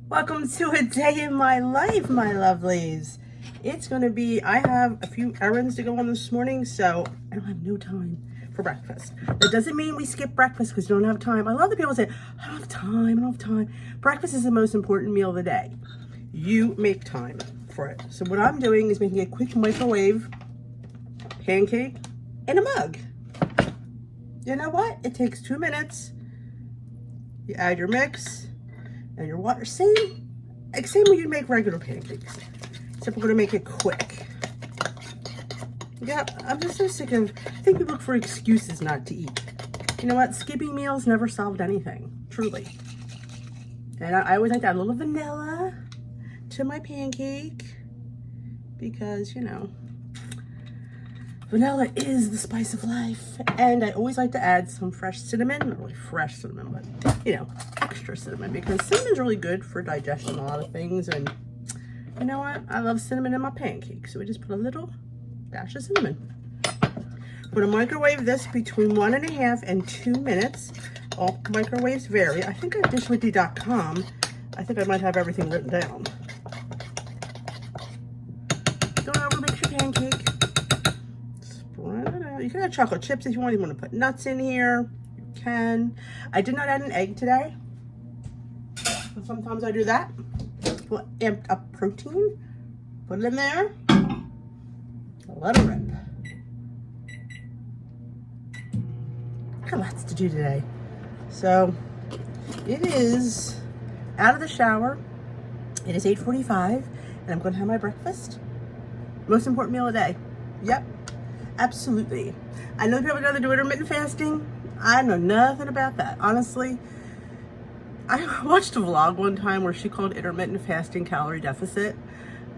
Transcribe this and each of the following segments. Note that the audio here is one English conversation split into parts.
Welcome to a day in my life, my lovelies. It's going to be, I have a few errands to go on this morning, so I don't have no time for breakfast. That doesn't mean we skip breakfast because we don't have time. A lot of the people say, I don't have time, I don't have time. Breakfast is the most important meal of the day. You make time for it. So what I'm doing is making a quick microwave pancake in a mug. You know what? It takes 2 minutes. You add your mix and your water. Same when you make regular pancakes. Except we're gonna make it quick. Yeah, I'm just so sick of, I think we look for excuses not to eat. You know what? Skipping meals never solved anything, truly. And I always like to add a little vanilla to my pancake because, you know, vanilla is the spice of life. And I always like to add some fresh cinnamon, not really fresh cinnamon, but, you know, extra cinnamon, because cinnamon's really good for digestion, a lot of things. And you know what? I love cinnamon in my pancakes, so we just put a little dash of cinnamon. I'm gonna microwave this between 1.5 and 2 minutes. All microwaves vary. I think at dishwithy.com, I think I might have everything written down. Don't overmix your pancake. Spread it out. You can add chocolate chips if you want. You want to put nuts in here, you can. I did not add an egg today, but sometimes I do that. We'll amped up protein, put it in there, let it rip. Got lots to do today. So it is out of the shower. It is 8:45 and I'm going to have my breakfast. Most important meal of the day. Yep, absolutely. I know people that do intermittent fasting. I know nothing about that, honestly. I watched a vlog one time where she called intermittent fasting calorie deficit.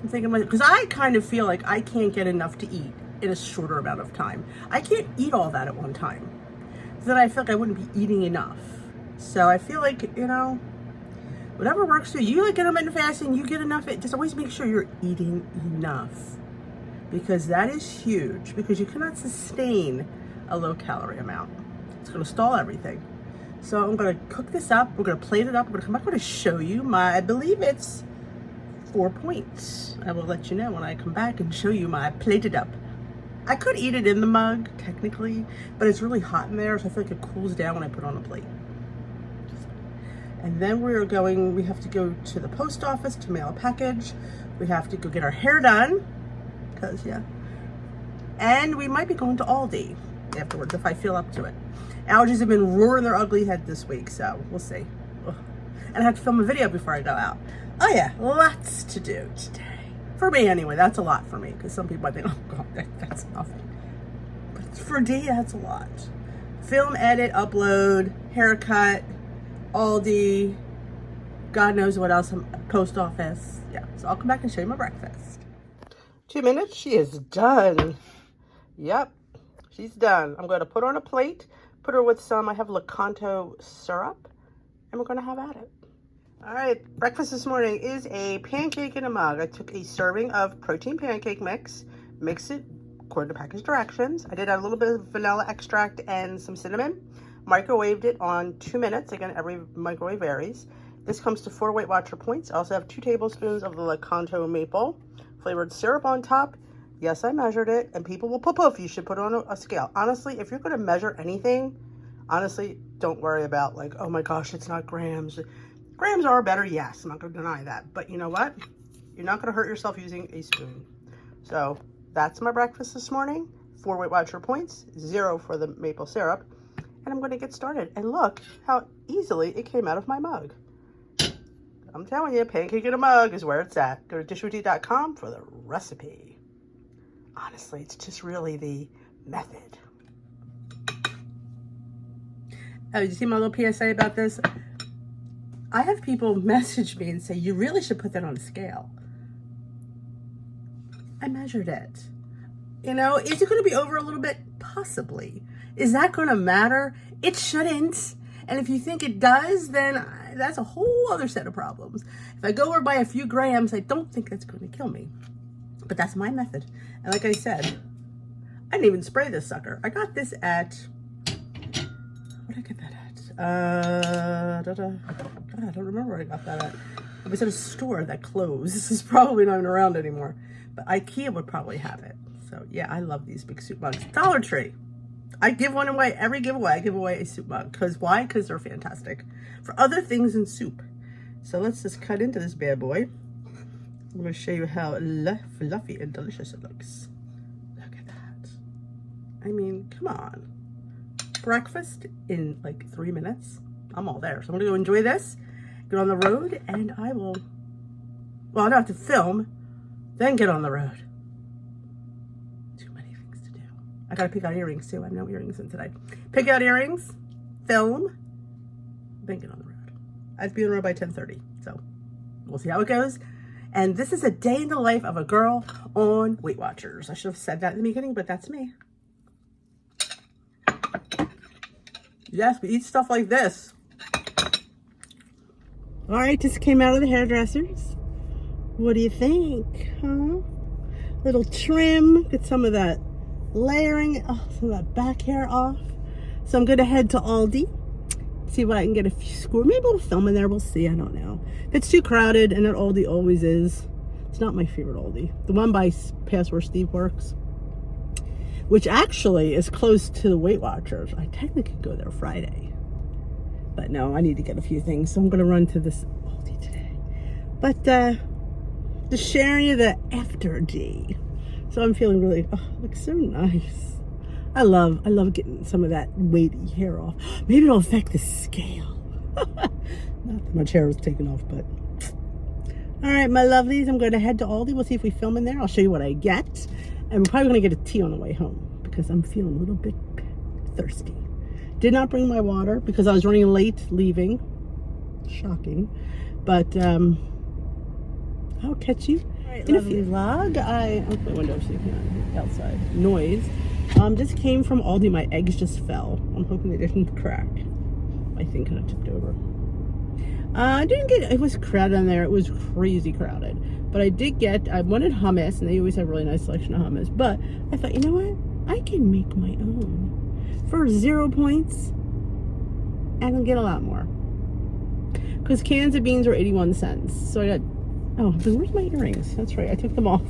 I'm thinking, because I kind of feel like I can't get enough to eat in a shorter amount of time. I can't eat all that at one time. So then I feel like I wouldn't be eating enough. So I feel like, you know, whatever works for you. You like intermittent fasting, you get enough. Just always make sure you're eating enough, because that is huge, because you cannot sustain a low calorie amount. It's going to stall everything. So I'm gonna cook this up. We're gonna plate it up. I'm gonna come back. I'm gonna show you my, I believe it's 4 points. I will let you know when I come back and show you my plated up. I could eat it in the mug, technically, but it's really hot in there, so I feel like it cools down when I put it on a plate. And then we have to go to the post office to mail a package. We have to go get our hair done, because, yeah. And we might be going to Aldi afterwards if I feel up to it. Allergies have been roaring their ugly head this week, so we'll see. Ugh. And I have to film a video before I go out. Oh yeah, lots to do today. For me anyway, that's a lot for me, because some people might think, oh God, that's nothing. But for a day, that's a lot. Film, edit, upload, haircut, Aldi, God knows what else, post office. Yeah, so I'll come back and show you my breakfast. 2 minutes, she is done. Yep, she's done. I'm going to put her on a plate. Put her with some, I have Lakanto syrup, and we're gonna have at it. All right, breakfast this morning is a pancake in a mug. I took a serving of protein pancake mix, mixed it according to package directions. I did add a little bit of vanilla extract and some cinnamon. Microwaved it on 2 minutes. Again, every microwave varies. This comes to 4 Weight Watcher points. I also have 2 tablespoons of the Lakanto maple flavored syrup on top. Yes, I measured it, and people will poof, you should put it on a scale. Honestly, if you're going to measure anything, honestly, don't worry about like, oh my gosh, it's not grams. Grams are better, yes, I'm not going to deny that. But you know what? You're not going to hurt yourself using a spoon. So that's my breakfast this morning. 4 Weight Watcher points, 0 for the maple syrup. And I'm going to get started. And look how easily it came out of my mug. I'm telling you, pancake in a mug is where it's at. Go to dishwithy.com for the recipe. Honestly, it's just really the method. Oh, did you see my little PSA about this? I have people message me and say, you really should put that on a scale. I measured it. You know, is it going to be over a little bit? Possibly. Is that going to matter? It shouldn't. And if you think it does, then that's a whole other set of problems. If I go over by a few grams, I don't think that's going to kill me. But that's my method. And like I said, I didn't even spray this sucker. I got this at, what did I get that at? God, I don't remember where I got that at. It was at a store that closed. This is probably not even around anymore. But IKEA would probably have it. So yeah, I love these big soup mugs. Dollar Tree. I give one away. Every giveaway, I give away a soup mug. Because why? Because they're fantastic. For other things in soup. So let's just cut into this bad boy. I'm going to show you how fluffy and delicious it looks. Look at that. I mean, come on. Breakfast in like 3 minutes. I'm all there. So I'm going to go enjoy this, get on the road, and I will, well, I don't have to film, then get on the road. Too many things to do. I got to pick out earrings too. I have no earrings in today. Pick out earrings, film, then get on the road. I have to be on the road by 10:30. So we'll see how it goes. And this is a day in the life of a girl on Weight Watchers. I should have said that in the beginning, but that's me. Yes, we eat stuff like this. All right, just came out of the hairdressers. What do you think, huh? Little trim, get some of that layering, some of that back hair off. So I'm gonna head to Aldi, see what I can get a few score. Maybe we'll film in there, we'll see, I don't know. If it's too crowded, and that Aldi always is, it's not my favorite Aldi. The one by past where Steve works, which actually is close to the Weight Watchers. I technically could go there Friday. But no, I need to get a few things, so I'm gonna run to this Aldi today. But just sharing you the after day. So I'm feeling really, it looks so nice. I love getting some of that weighty hair off. Maybe it'll affect the scale. Not that much hair was taken off, but. All right, my lovelies, I'm going to head to Aldi. We'll see if we film in there. I'll show you what I get. And we're probably going to get a tea on the way home because I'm feeling a little bit thirsty. Did not bring my water because I was running late leaving. Shocking. But I'll catch you in a few. Vlog. I'll open my window so you can outside. Noise. Just came from Aldi. My eggs just fell. I'm hoping they didn't crack. My thing kind of tipped over. I didn't get, it was crowded in there. It was crazy crowded. But I did get, I wanted hummus, and they always have a really nice selection of hummus. But I thought, you know what? I can make my own for 0 points, and I'll get a lot more. Because cans of beans are 81 cents. So I got, but where's my earrings? That's right, I took them off.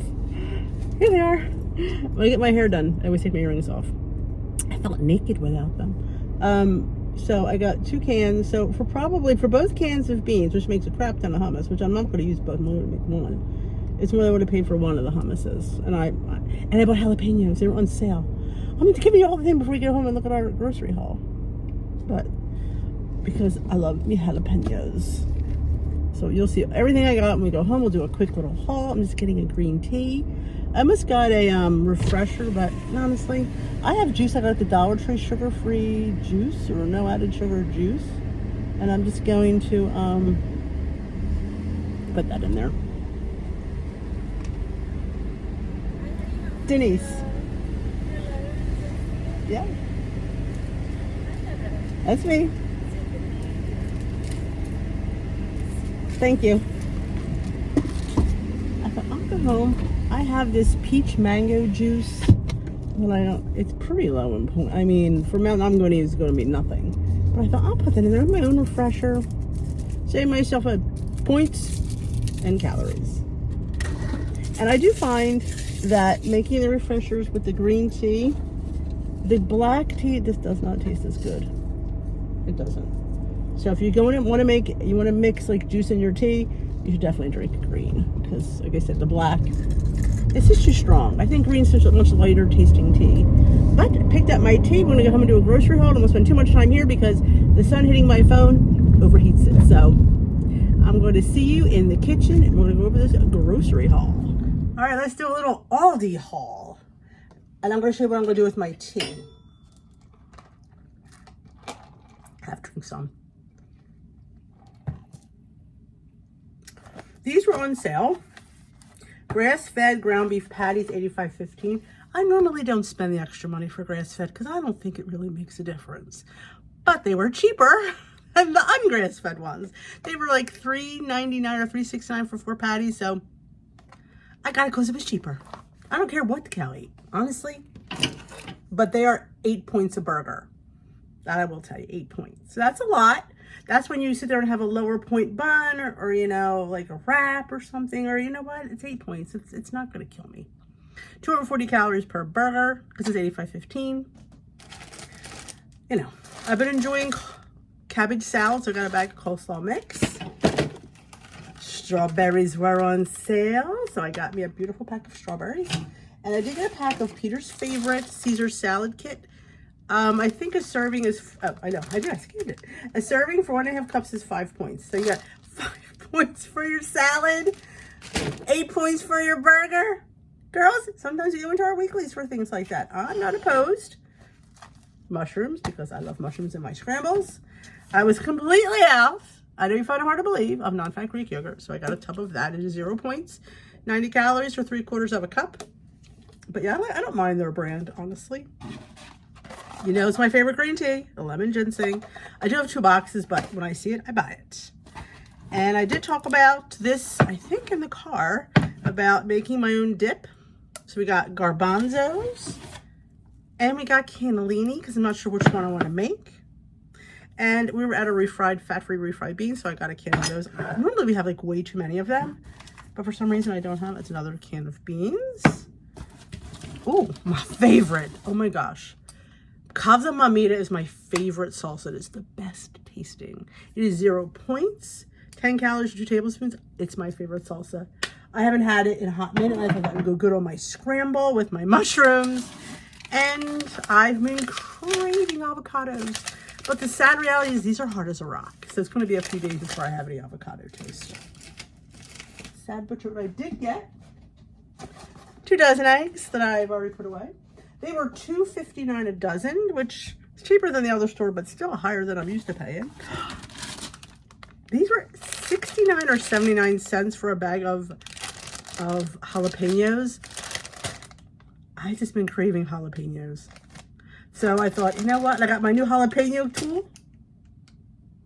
Here they are. When I get my hair done, I always take my earrings off. I felt naked without them. So I got 2 cans. So for both cans of beans, which makes a crap ton of hummus, which I'm not going to use both, I'm only going to make one. It's more than I would have paid for one of the hummuses. And I bought jalapenos. They were on sale. I'm going to give you all the thing before we get home and look at our grocery haul. But because I love me jalapenos. So you'll see everything I got when we go home. We'll do a quick little haul. I'm just getting a green tea. I almost got a refresher, but honestly, I have juice. I got at the Dollar Tree, sugar-free juice or no added sugar juice, and I'm just going to put that in there. Denise. Yeah. That's me. Thank you. I thought I'll go home. I have this peach mango juice. Well, it's pretty low in point. I mean, for Mountain, I'm going to use, it's going to be nothing. But I thought I'll put that in there. My own refresher. Save myself a points and calories. And I do find that making the refreshers with the green tea, the black tea, this does not taste as good. It doesn't. So if you want to mix like juice in your tea, you should definitely drink green, because like I said, the black, it's just too strong. I think green's such a much lighter tasting tea. But I picked up my tea. We're gonna go home and do a grocery haul. I'm gonna spend too much time here because the sun hitting my phone overheats it. So I'm going to see you in the kitchen, and we're gonna go over this grocery haul. All right, let's do a little Aldi haul, and I'm gonna show you what I'm gonna do with my tea. I have to drink some. These were on sale. Grass-fed ground beef patties, $85.15. I normally don't spend the extra money for grass-fed because I don't think it really makes a difference. But they were cheaper than the ungrass-fed ones. They were like $3.99 or $3.69 for 4 patties, so I got it because it was cheaper. I don't care what the cow ate, honestly. But they are 8 points a burger. That I will tell you, 8 points. So that's a lot. That's when you sit there and have a lower point bun or you know, like a wrap or something, or you know what, it's 8 points. It's not going to kill me. 240 calories per burger because it's 85.15. You know, I've been enjoying cabbage salad, so I got a bag of coleslaw mix. Strawberries were on sale, so I got me a beautiful pack of strawberries. And I did get a pack of Peter's favorite Caesar salad kit. I think a serving is, oh, I know, I scanned it. A serving for 1.5 cups is 5 points. So you got 5 points for your salad, 8 points for your burger. Girls, sometimes we go into our weeklies for things like that. I'm not opposed. Mushrooms, because I love mushrooms in my scrambles. I was completely out. I know you find it hard to believe, of non-fat Greek yogurt. So I got a tub of that. It is 0 points. 90 calories for 3/4 of a cup. But yeah, I don't mind their brand, honestly. You know, it's my favorite green tea, the lemon ginseng. I do have 2 boxes, but when I see it, I buy it. And I did talk about this, I think, in the car, about making my own dip. So we got garbanzos and we got cannellini, because I'm not sure which one I want to make. And we were at a fat-free refried beans, so I got a can of those. Normally we have like way too many of them, but for some reason I don't have. It's another can of beans. Oh, my favorite. Oh my gosh. Kavza mamita is my favorite salsa. It is the best tasting. It is 0 points, 10 calories, 2 tablespoons. It's my favorite salsa. I haven't had it in a hot minute. I thought that would go good on my scramble with my mushrooms. And I've been craving avocados. But the sad reality is these are hard as a rock. So it's going to be a few days before I have any avocado toast. Sad but true. I did get 2 dozen eggs that I've already put away. They were $2.59 a dozen, which is cheaper than the other store, but still higher than I'm used to paying. These were 69 or 79 cents for a bag of jalapenos. I've just been craving jalapenos. So I thought, you know what? I got my new jalapeno tool.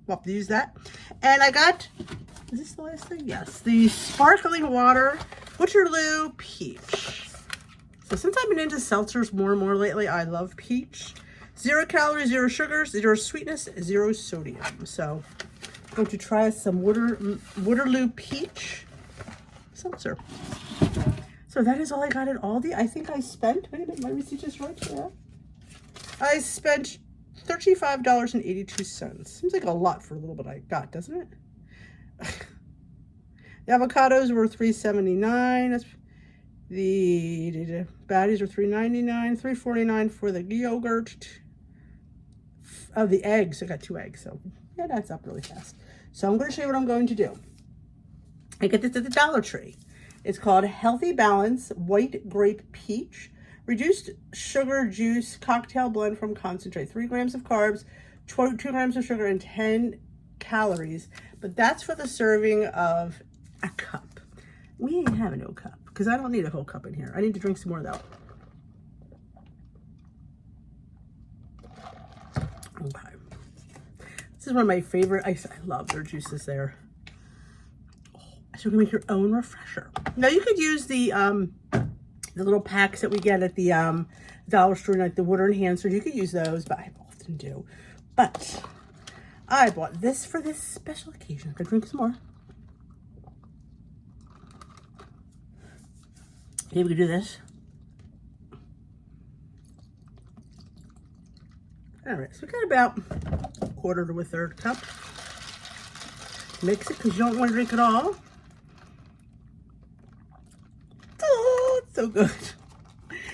Well, to use that. And I got, is this the last thing? Yes. The sparkling water Waterloo Peach. So since I've been into seltzers more and more lately, I love peach. 0 calories, 0 sugars, 0 sweetness, 0 sodium. So I'm going to try some Waterloo Peach seltzer. So that is all I got at Aldi. I think I spent, wait a minute, my receipt is right here. I spent $35.82. Seems like a lot for a little bit I got, doesn't it? The avocados were $3.79. The baddies were $3.99. $3.49 for the yogurt. Oh, the eggs. I got 2 eggs, so yeah, that's up really fast. So I'm going to show you what I'm going to do. I get this at the Dollar Tree. It's called Healthy Balance White Grape Peach. Reduced sugar juice cocktail blend from concentrate. 3 grams of carbs, 2 grams of sugar, and 10 calories. But that's for the serving of a cup. We ain't having no cup because I don't need a whole cup in here. I need to drink some more though. Okay. This is one of my favorite. I love their juices there. So you can make your own refresher. Now you could use the little packs that we get at the dollar store, like the water enhancers. You could use those, but I often do. But I bought this for this special occasion. I could drink some more. Maybe we could do this. All right, so we got about 1/4 to 1/3 cup. Mix it because you don't want to drink it all. Oh, it's so good.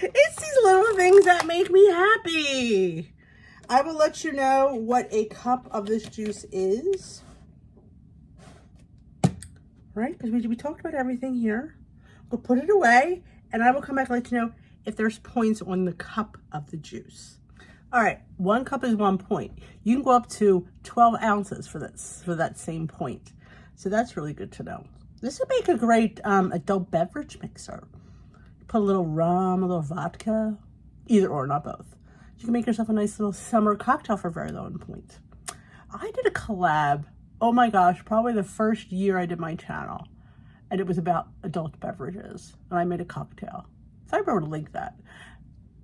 It's these little things that make me happy. I will let you know what a cup of this juice is. Right? Because we talked about everything here. We'll put it away, and I will come back and let you know if there's points on the cup of the juice. All right, 1 cup is 1 point. You can go up to 12 ounces for that same point. So that's really good to know. This would make a great adult beverage mixer. Put a little rum, a little vodka, either or, not both. You can make yourself a nice little summer cocktail for a very low point. I did a collab, oh my gosh, probably the first year I did my channel. And it was about adult beverages. And I made a cocktail. So I remember to link that.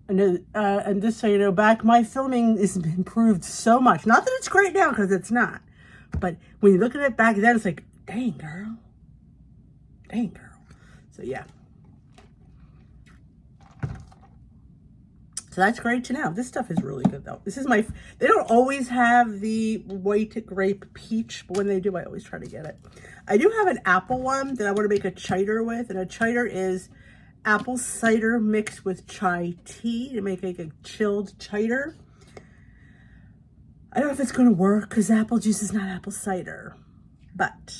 And just so you know, my filming has improved so much. Not that it's great now, because it's not. But when you look at it back then, it's like, dang, girl. Dang, girl. So, yeah. So that's great to know. This stuff is really good, though. This is my... They don't always have the white grape peach, but when they do, I always try to get it. I do have an apple one that I want to make a cider with, and a cider is apple cider mixed with chai tea to make like a chilled cider. I don't know if it's going to work because apple juice is not apple cider, but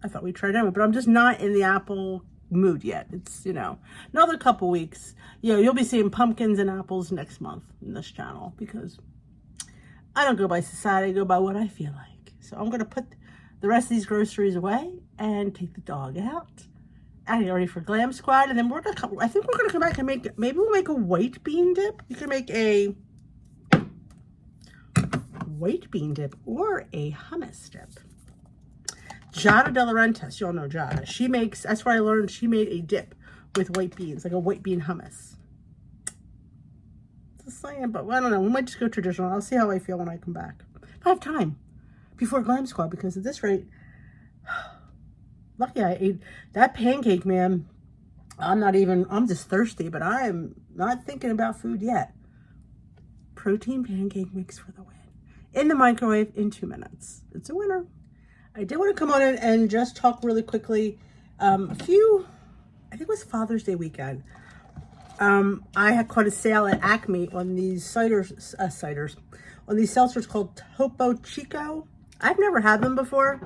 I thought we'd try it out. But I'm just not in the apple mood yet. It's, you know, another couple weeks. You know, you'll be seeing pumpkins and apples next month in this channel because I don't go by society, I go by what I feel like. So I'm going to put the rest of these groceries away and take the dog out. I get ready for Glam Squad, and then we're gonna come. I think we're gonna come back and make. Maybe we'll make a white bean dip. You can make a white bean dip or a hummus dip. Jada De Laurentiis, you all know Jada. She makes. That's where I learned. She made a dip with white beans, like a white bean hummus. It's a slam, but I don't know. We might just go traditional. I'll see how I feel when I come back. If I have time before Glam Squad, because at this rate. Lucky I ate that pancake, man. I'm just thirsty, but I am not thinking about food yet. Protein pancake mix for the win. In the microwave in 2 minutes. It's a winner. I did want to come on in and just talk really quickly. I think it was Father's Day weekend. I had caught a sale at Acme on these ciders, on these seltzers called Topo Chico. I've never had them before.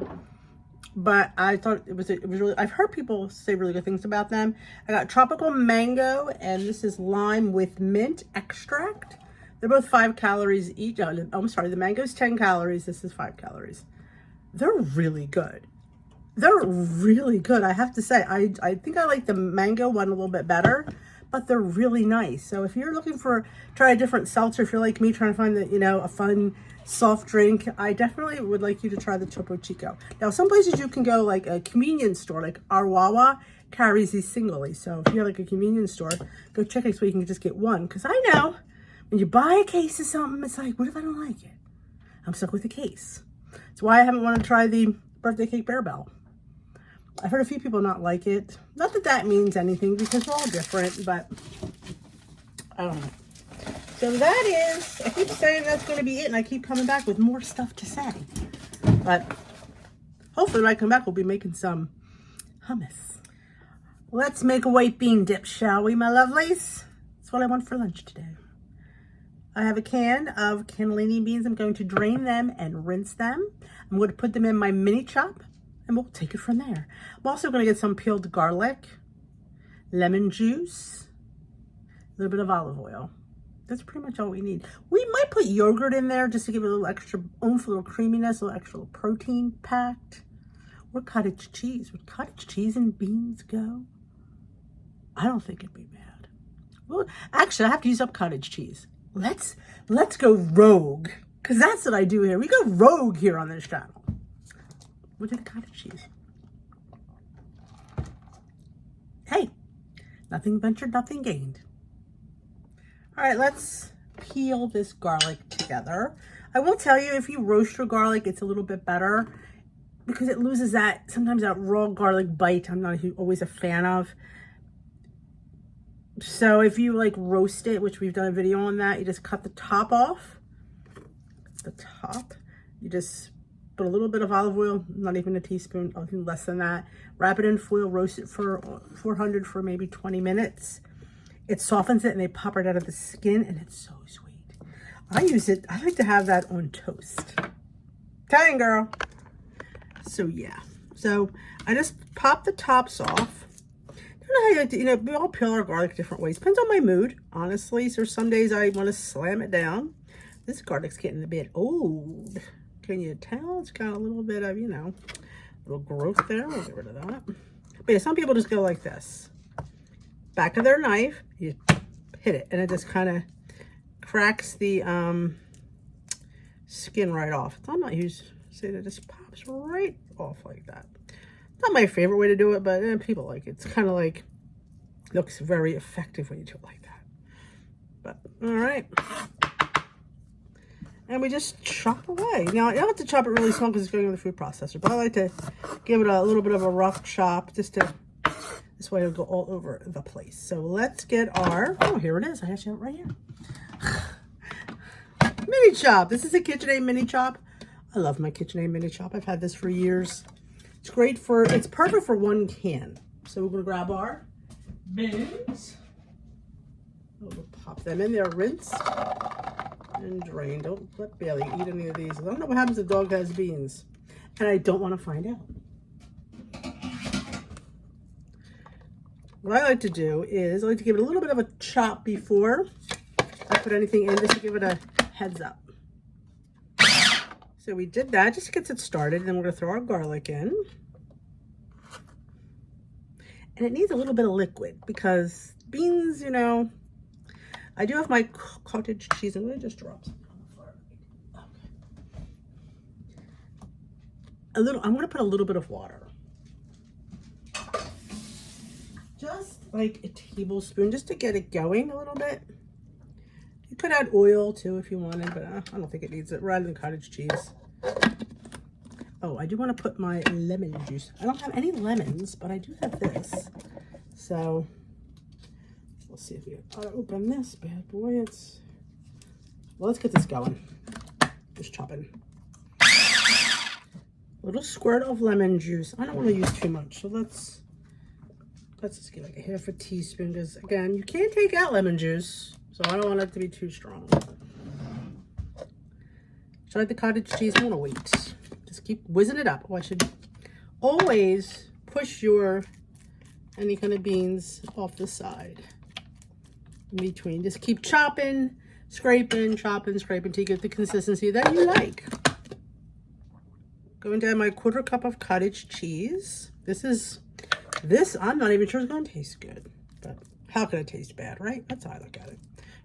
But I thought it was really, I've heard people say really good things about them. I got tropical mango, and this is lime with mint extract. They're both 5 calories each. Oh, I'm sorry, the mango's 10 calories. This is 5 calories. They're really good. They're really good. I have to say, I think I like the mango one a little bit better, but they're really nice. So if you're looking for, try a different seltzer, if you're like me trying to find a fun soft drink, I definitely would like you to try the Topo Chico. Now, some places you can go, like a convenience store, like our Wawa carries these singly. So if you're like a convenience store, go check it so you can just get one. Because I know when you buy a case of something, it's like, what if I don't like it? I'm stuck with the case. That's why I haven't wanted to try the birthday cake Bear Bell. I've heard a few people not like it. Not that that means anything because we're all different, but I don't know. So that is, I keep saying that's going to be it, and I keep coming back with more stuff to say. But hopefully when I come back, we'll be making some hummus. Let's make a white bean dip, shall we, my lovelies? That's what I want for lunch today. I have a can of cannellini beans. I'm going to drain them and rinse them. I'm going to put them in my mini chop, and we'll take it from there. I'm also going to get some peeled garlic, lemon juice, a little bit of olive oil. That's pretty much all we need. We might put yogurt in there just to give it a little extra oomph, a little creaminess, a little extra protein packed. Or cottage cheese. Would cottage cheese and beans go? I don't think it'd be bad. Well, actually, I have to use up cottage cheese. Let's go rogue, because that's what I do here. We go rogue here on this channel. We'll do the cottage cheese. Hey, nothing ventured, nothing gained. All right, let's peel this garlic together. I will tell you, if you roast your garlic, it's a little bit better because it loses sometimes that raw garlic bite I'm not always a fan of. So if you like roast it, which we've done a video on that, you just cut the top off. The top, you just put a little bit of olive oil, not even a teaspoon, less than that. Wrap it in foil, roast it for 400 for maybe 20 minutes. It softens it and they pop right out of the skin and it's so sweet. I like to have that on toast. Italian girl. So yeah. So I just pop the tops off. I don't know how you like to, we all peel our garlic different ways. Depends on my mood, honestly. So some days I want to slam it down. This garlic's getting a bit old. Can you tell? It's got a little bit of, little growth there. We'll get rid of that. But yeah, some people just go like this. Back of their knife, you hit it, and it just kind of cracks the skin right off. I'm not used to say that, it just pops right off like that. Not my favorite way to do it, but people like it. It's kind of like, looks very effective when you do it like that. But all right. And we just chop away. Now, you don't have to chop it really small because it's going in the food processor, but I like to give it a little bit of a rough chop just to, this way it'll go all over the place. So let's get our, oh, here it is. I actually have it right here. Mini chop. This is a KitchenAid mini chop. I love my KitchenAid mini chop. I've had this for years. It's great for, it's perfect for one can. So we're going to grab our beans. We'll pop them in there, rinse and drain. Don't let Bailey eat any of these. I don't know what happens if the dog has beans. And I don't want to find out. What I like to do is I like to give it a little bit of a chop before I put anything in, just to give it a heads up. So we did that just to get it started. And then we're going to throw our garlic in. And it needs a little bit of liquid because beans, you know, I do have my cottage cheese. I'm going to just drop some on the floor. Okay. I'm going to put a little bit of water. Just like a tablespoon, just to get it going a little bit. You could add oil too if you wanted, but I don't think it needs it, rather than cottage cheese. Oh, I do want to put my lemon juice. I don't have any lemons, but I do have this. So let's see if we ought to open this bad boy. Well, let's get this going. Just chopping. A little squirt of lemon juice. I don't want to use too much, so let's just get like a half a teaspoon, because again, you can't take out lemon juice, so I don't want it to be too strong. Should I like the cottage cheese? I want to wait. Just keep whizzing it up. Oh, I should always push your any kind of beans off the side. In between, just keep chopping, scraping, chopping, scraping till you get the consistency that you like. Going to add my 1/4 cup of cottage cheese. This I'm not even sure it's going to taste good, but how could it taste bad, right? That's how I look at it.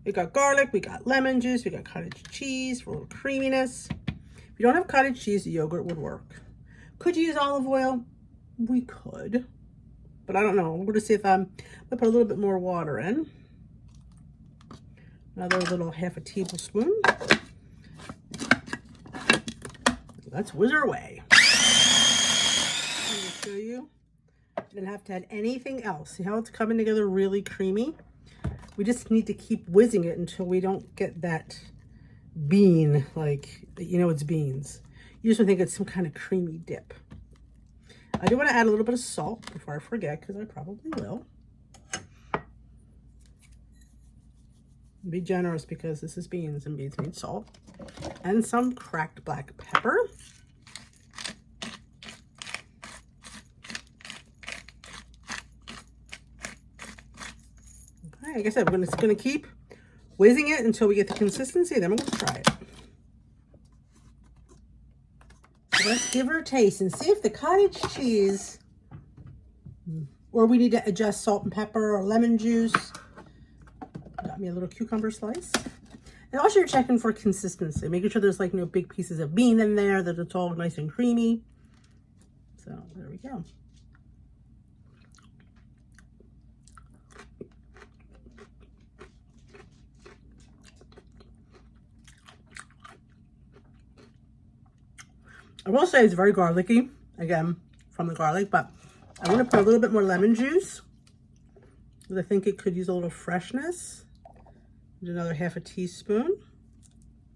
We got garlic, we got lemon juice, we got cottage cheese for a little creaminess. If you don't have cottage cheese, the yogurt would work. Could you use olive oil? We could, but I don't know. We're going to see if I'm going to put a little bit more water in. Another little half a tablespoon. Let's whiz our way. Let me show you. You don't have to add anything else. See how it's coming together really creamy? We just need to keep whizzing it until we don't get that bean, like, you know, it's beans. You just want to think it's some kind of creamy dip. I do want to add a little bit of salt before I forget, because I probably will. Be generous because this is beans and beans need salt. And some cracked black pepper. Okay, like I said, we're just going to keep whizzing it until we get the consistency. Then we're going to try it. So let's give her a taste and see if the cottage cheese, or we need to adjust salt and pepper or lemon juice. Got me a little cucumber slice. And also you're checking for consistency, making sure there's like no big pieces of bean in there, that it's all nice and creamy. So there we go. I will say it's very garlicky, again, from the garlic, but I want to put a little bit more lemon juice because I think it could use a little freshness. Another half a teaspoon.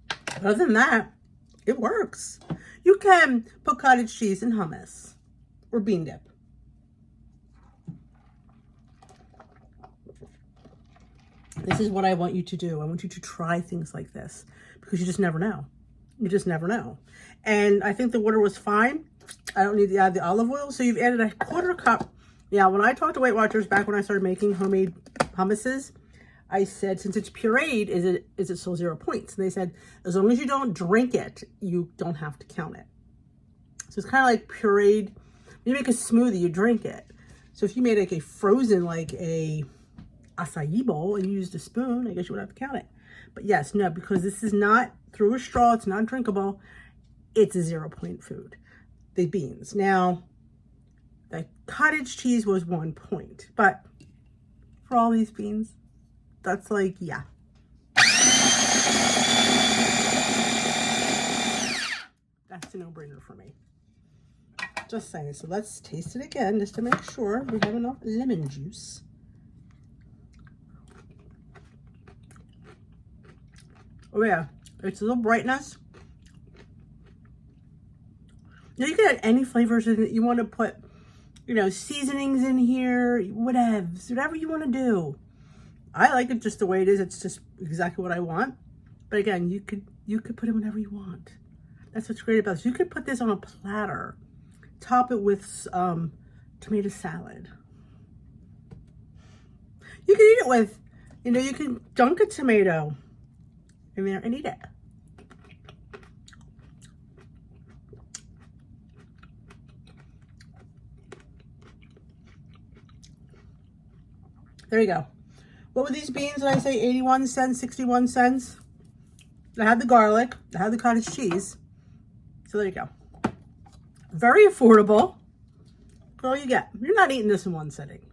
But other than that, it works. You can put cottage cheese in hummus or bean dip. This is what I want you to do. I want you to try things like this because you just never know. You just never know. And I think the water was fine. I don't need to add the olive oil. So you've added a 1/4 cup. Yeah, when I talked to Weight Watchers back when I started making homemade hummuses, I said, since it's pureed, is it still 0 points? And they said, as long as you don't drink it, you don't have to count it. So it's kind of like pureed. When you make a smoothie, you drink it. So if you made like a frozen, like a acai bowl, and you used a spoon, I guess you would have to count it. But yes, no, because this is not through a straw, it's not drinkable. It's a 0 point food. The beans. Now, the cottage cheese was 1 point, but for all these beans, that's like, yeah. it's a no-brainer for me. Just saying. So let's taste it again just to make sure we have enough lemon juice. Oh yeah, it's a little brightness. Now you can add any flavors in it. You want to put, you know, seasonings in here, whatever you want to do. I like it just the way it is. It's just exactly what I want. But again, you could put it whenever you want. That's what's great about this. You could put this on a platter, top it with tomato salad. You can eat it with, you know, you can dunk a tomato in there and eat it. There you go. What were these beans? Did I say 81 cents, 61 cents? I had the garlic. I had the cottage cheese. So there you go. Very affordable. All you get. You're not eating this in one sitting.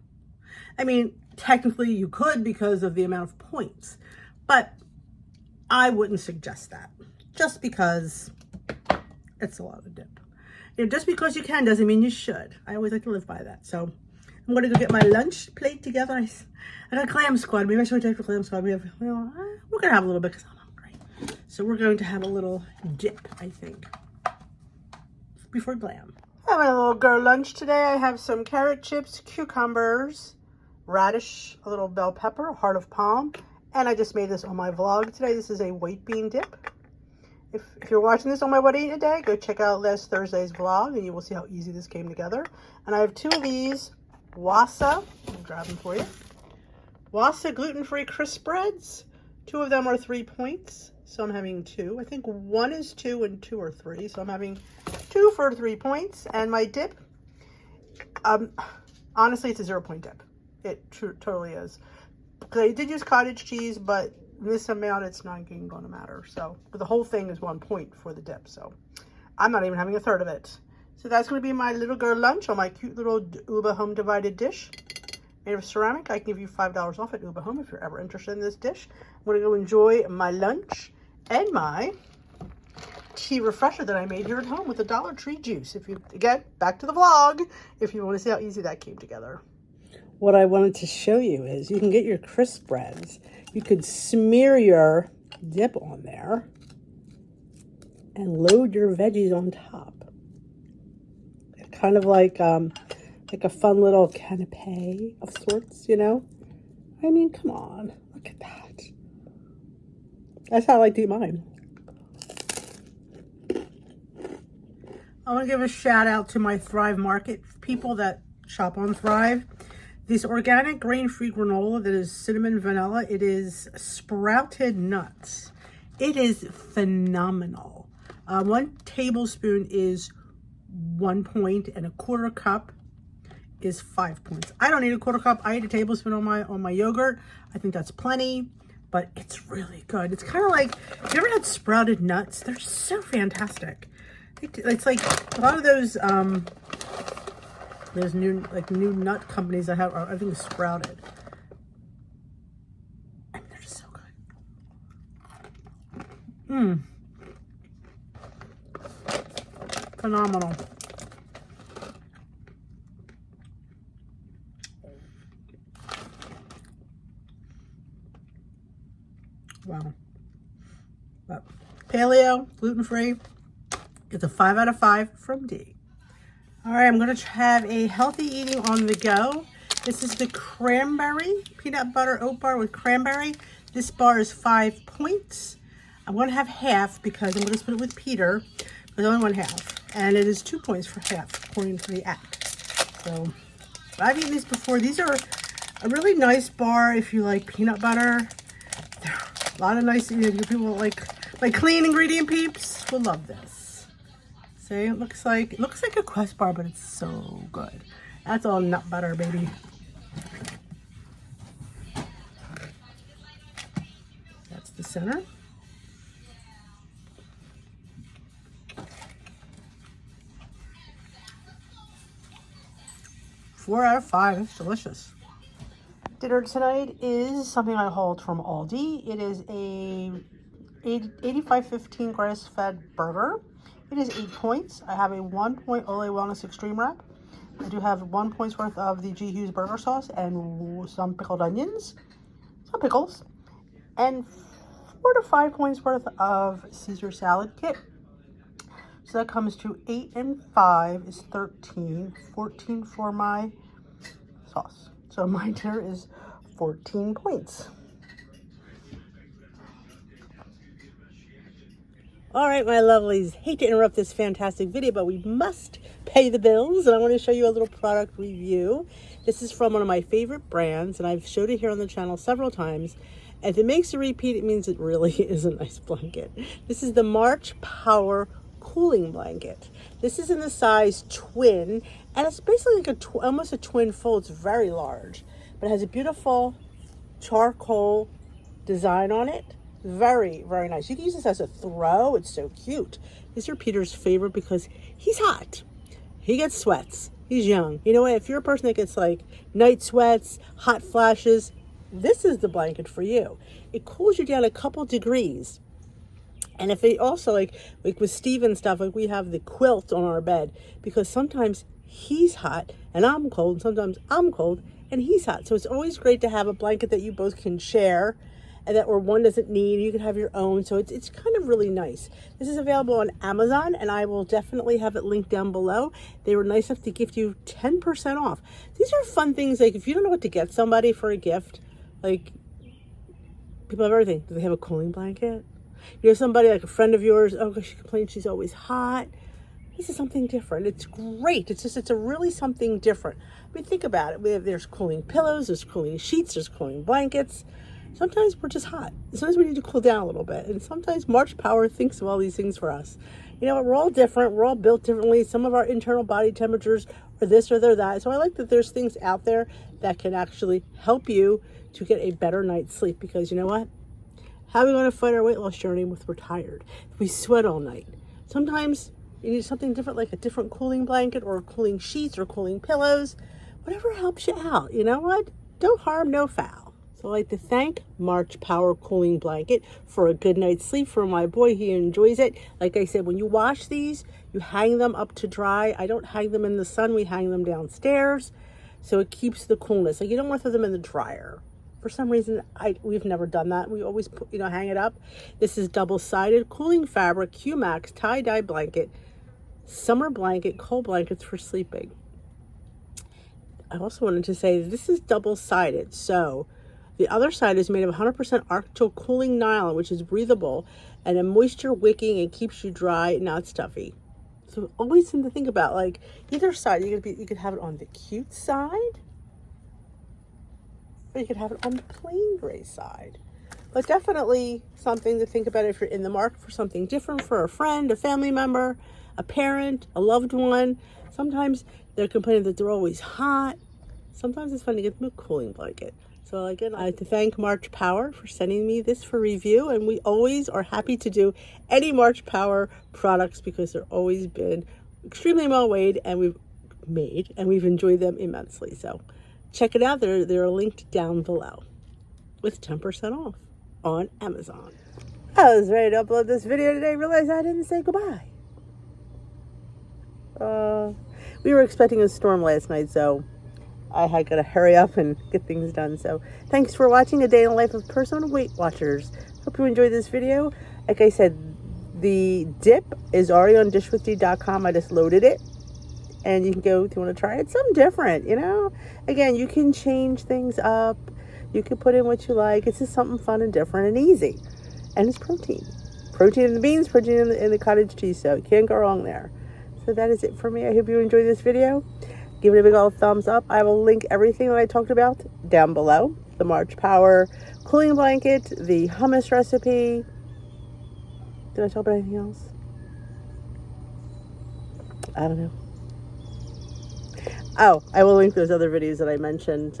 I mean, technically you could because of the amount of points. But I wouldn't suggest that. Just because it's a lot of dip. You know, just because you can doesn't mean you should. I always like to live by that. So I'm going to go get my lunch plate together. I got a clam squad. Maybe I should take the clam squad. We're going to have a little bit because I'm hungry. So we're going to have a little dip, I think, before glam. Having a little girl lunch today. I have some carrot chips, cucumbers, radish, a little bell pepper, a heart of palm, and I just made this on my vlog today. This is a white bean dip. If you're watching this on my What I Eat a Day, go check out last Thursday's vlog and you will see how easy this came together. And I have 2 of these Wassa, I'll grab them for you. Wassa gluten-free crisp breads. 2 of them are 3 points, so I'm having 2. I think 1 is 2 and 2 are 3, so I'm having 2 for 3 points. And my dip, honestly, it's a 0-point dip. It totally is. I did use cottage cheese, but in this amount, it's not going to matter. So, but the whole thing is 1 point for the dip, so I'm not even having a third of it. So that's going to be my little girl lunch on my cute little Uba Home divided dish made of ceramic. I can give you $5 off at Uba Home if you're ever interested in this dish. I'm going to go enjoy my lunch and my tea refresher that I made here at home with a Dollar Tree juice. If you, again, back to the vlog, if you want to see how easy that came together. What I wanted to show you is you can get your crisp breads. You could smear your dip on there and load your veggies on top. Kind of like a fun little canapé of sorts, you know? I mean, come on. Look at that. That's how I like to eat mine. I want to give a shout out to my Thrive Market people that shop on Thrive. This organic grain-free granola that is cinnamon vanilla, it is sprouted nuts. It is phenomenal. 1 tablespoon is 1 point and a 1/4 cup is 5 points. I don't need a 1/4 cup. I eat a tablespoon on my yogurt. I think that's plenty, but it's really good. It's kind of like, have you ever had sprouted nuts? They're so fantastic. It's like a lot of those new nut companies that have, I think, sprouted. I mean, they're just so good. Phenomenal. Wow. But paleo, gluten-free, gets a 5 out of 5 from D. All right, I'm going to have a healthy eating on the go. This is the cranberry peanut butter oat bar with cranberry. This bar is 5 points. I'm going to have half because I'm going to split it with Peter. But I only want half. And it is 2 points for half, according to the app. So, I've eaten these before. These are a really nice bar if you like peanut butter. There are a lot of nice, you know, people like clean ingredient peeps will love this. See, it looks like a Quest bar, but it's so good. That's all nut butter, baby. That's the center. Four out of 5. It's delicious. Dinner tonight is something I hauled from Aldi. It is a 85.15 grass-fed burger. It is 8 points. I have a 1 point Olay Wellness Extreme Wrap. I do have 1 point's worth of the G. Hughes burger sauce and some pickled onions, some pickles, and 4 to 5 points worth of Caesar salad kit. So that comes to 8 and 5 is 13, 14 for my sauce. So my dinner is 14 points. All right, my lovelies, hate to interrupt this fantastic video, but we must pay the bills, and I want to show you a little product review. This is from one of my favorite brands, and I've showed it here on the channel several times. And if it makes a repeat, it means it really is a nice blanket. This is the Marchpower cooling blanket. This is in the size twin, and it's basically like almost a twin fold. It's very large, but it has a beautiful charcoal design on it. Very, very nice. You can use this as a throw. It's so cute. These are Peter's favorite because he's hot. He gets sweats. He's young. You know what? If you're a person that gets like night sweats, hot flashes, this is the blanket for you. It cools you down a couple degrees. And if it also, like with Steve and stuff, like we have the quilt on our bed because sometimes he's hot and I'm cold, and sometimes I'm cold and he's hot. So it's always great to have a blanket that you both can share, and that or one doesn't need, you can have your own. So it's kind of really nice. This is available on Amazon, and I will definitely have it linked down below. They were nice enough to gift you 10% off. These are fun things, like if you don't know what to get somebody for a gift, like people have everything. Do they have a cooling blanket? You know, somebody like a friend of yours, oh, she complains she's always hot. This is something different. It's great. It's a really something different. I mean, think about it. There's cooling pillows, there's cooling sheets, there's cooling blankets. Sometimes we're just hot. Sometimes we need to cool down a little bit. And sometimes Marchpower thinks of all these things for us. You know what? We're all different. We're all built differently. Some of our internal body temperatures are this or they're that. So I like that there's things out there that can actually help you to get a better night's sleep. Because you know what? How are we going to fight our weight loss journey if we're tired? If we sweat all night. Sometimes you need something different, like a different cooling blanket or cooling sheets or cooling pillows. Whatever helps you out. You know what? No harm, no foul. So I'd like to thank Marchpower Cooling Blanket for a good night's sleep for my boy. He enjoys it. Like I said, when you wash these, you hang them up to dry. I don't hang them in the sun. We hang them downstairs. So it keeps the coolness. Like you don't want to throw them in the dryer. For some reason, we've never done that. We always put, hang it up. This is double-sided cooling fabric, Q-Max, tie-dye blanket, summer blanket, cold blankets for sleeping. I also wanted to say this is double-sided. So the other side is made of 100% Arctic cooling nylon, which is breathable and a moisture wicking and keeps you dry, not stuffy. So always something to think about. Like either side, you could have it on the cute side, or you could have it on the plain gray side. But definitely something to think about if you're in the market for something different for a friend, a family member, a parent, a loved one. Sometimes they're complaining that they're always hot. Sometimes it's fun to get them a cooling blanket. So again, I'd like to thank Marchpower for sending me this for review, and we always are happy to do any Marchpower products because they're always been extremely well made, and we've enjoyed them immensely. So check it out. They're linked down below with 10% off on Amazon. I was ready to upload this video today, realized I didn't say goodbye. We were expecting a storm last night, so I had got to hurry up and get things done. So thanks for watching A Day in the Life of Personal Weight Watchers. Hope you enjoyed this video. Like I said, the dip is already on dishwithd.com. I just loaded it, and you can go if you want to try it. Something different, Again, you can change things up. You can put in what you like. It's just something fun and different and easy. And it's protein. Protein in the beans, protein in the cottage cheese. So you can't go wrong there. So that is it for me. I hope you enjoyed this video. Give it a big old thumbs up. I will link everything that I talked about down below. The Marchpower cooling blanket, the hummus recipe. Did I talk about anything else? I don't know. Oh, I will link those other videos that I mentioned.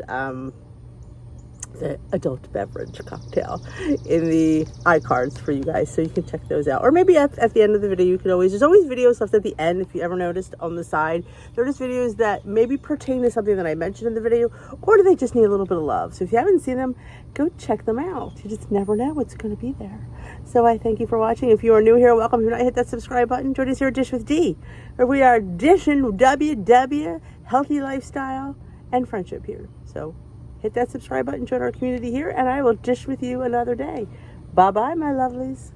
the adult beverage cocktail in the iCards for you guys, so you can check those out. Or maybe at the end of the video, you can always, there's always videos left at the end, if you ever noticed, on the side. They're just videos that maybe pertain to something that I mentioned in the video, or do they just need a little bit of love? So if you haven't seen them, go check them out. You just never know what's going to be there. So I thank you for watching. If you are new here, welcome. If you're not, hit that subscribe button. Join us here at Dish with D, where we are dishing WW, healthy lifestyle, and friendship here. So hit that subscribe button, join our community here, and I will dish with you another day. Bye-bye, my lovelies.